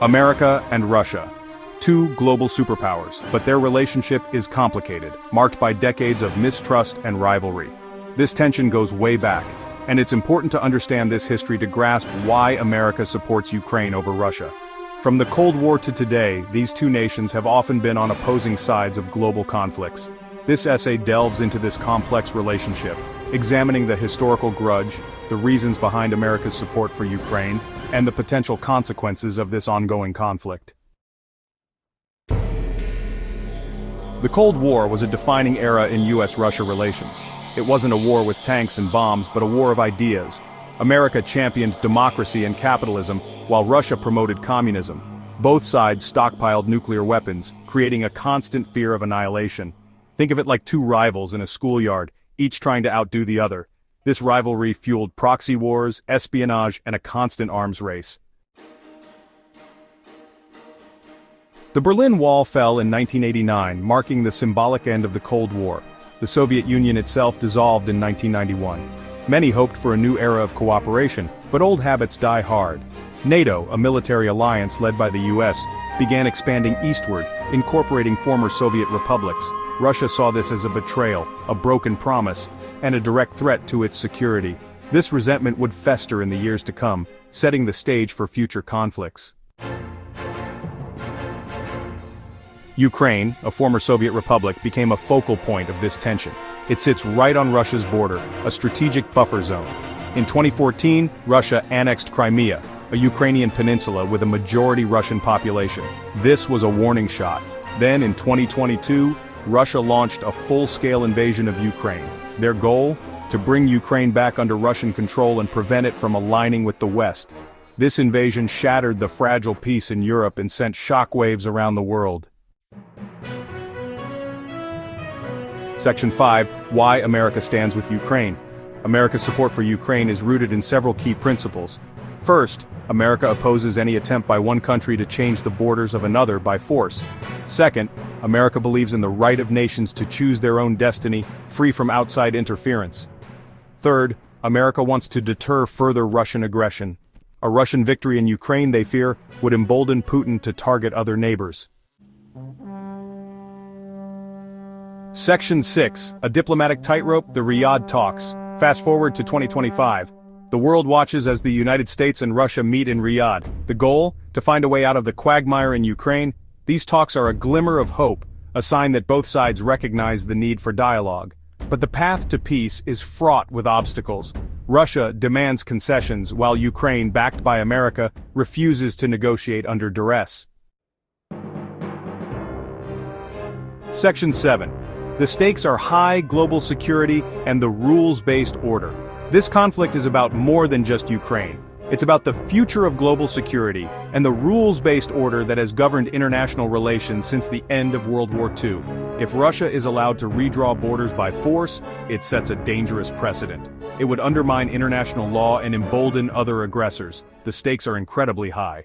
America and Russia. Two global superpowers, but their relationship is complicated, marked by decades of mistrust and rivalry. This tension goes way back, and it's important to understand this history to grasp why America supports Ukraine over Russia. From the Cold War to today, these two nations have often been on opposing sides of global conflicts. This essay delves into this complex relationship, examining the historical grudge, the reasons behind America's support for Ukraine, and the potential consequences of this ongoing conflict. The Cold War was a defining era in US-Russia relations. It wasn't a war with tanks and bombs, but a war of ideas. America championed democracy and capitalism, while Russia promoted communism. Both sides stockpiled nuclear weapons, creating a constant fear of annihilation. Think of it like two rivals in a schoolyard, each trying to outdo the other. This rivalry fueled proxy wars, espionage, and a constant arms race. The Berlin Wall fell in 1989, marking the symbolic end of the Cold War. The Soviet Union itself dissolved in 1991. Many hoped for a new era of cooperation, but old habits die hard. NATO, a military alliance led by the US, began expanding eastward, incorporating former Soviet republics. Russia saw this as a betrayal, a broken promise, and a direct threat to its security. This resentment would fester in the years to come, setting the stage for future conflicts. Ukraine, a former Soviet republic, became a focal point of this tension. It sits right on Russia's border, a strategic buffer zone. In 2014, Russia annexed Crimea, a Ukrainian peninsula with a majority Russian population. This was a warning shot. Then in 2022, Russia launched a full-scale invasion of Ukraine. Their goal? To bring Ukraine back under Russian control and prevent it from aligning with the West. This invasion shattered the fragile peace in Europe and sent shockwaves around the world. Section 5. Why America stands with Ukraine. America's support for Ukraine is rooted in several key principles. First, America opposes any attempt by one country to change the borders of another by force. Second, America believes in the right of nations to choose their own destiny, free from outside interference. Third, America wants to deter further Russian aggression. A Russian victory in Ukraine, they fear, would embolden Putin to target other neighbors. Section 6. A diplomatic tightrope, the Riyadh talks. Fast forward to 2025. The world watches as the United States and Russia meet in Riyadh. The goal? To find a way out of the quagmire in Ukraine. These talks are a glimmer of hope, a sign that both sides recognize the need for dialogue. But the path to peace is fraught with obstacles. Russia demands concessions, while Ukraine, backed by America, refuses to negotiate under duress. Section 7. The stakes are high: global security and the rules-based order. This conflict is about more than just Ukraine. It's about the future of global security and the rules-based order that has governed international relations since the end of World War II. If Russia is allowed to redraw borders by force, it sets a dangerous precedent. It would undermine international law and embolden other aggressors. The stakes are incredibly high.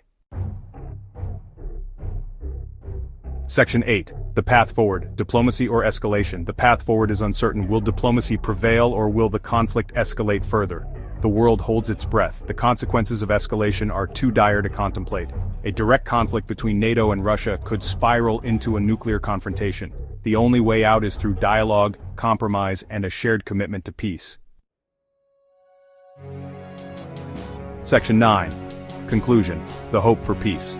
Section 8. The path forward. Diplomacy or escalation. The path forward is uncertain. Will diplomacy prevail or will the conflict escalate further? The world holds its breath. The consequences of escalation are too dire to contemplate. A direct conflict between NATO and Russia could spiral into a nuclear confrontation. The only way out is through dialogue, compromise, and a shared commitment to peace. Section 9. Conclusion. The hope for peace.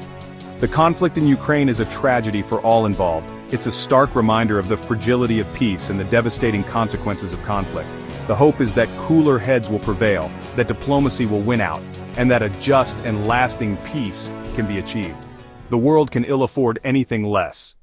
The conflict in Ukraine is a tragedy for all involved. It's a stark reminder of the fragility of peace and the devastating consequences of conflict. The hope is that cooler heads will prevail, that diplomacy will win out, and that a just and lasting peace can be achieved. The world can ill afford anything less.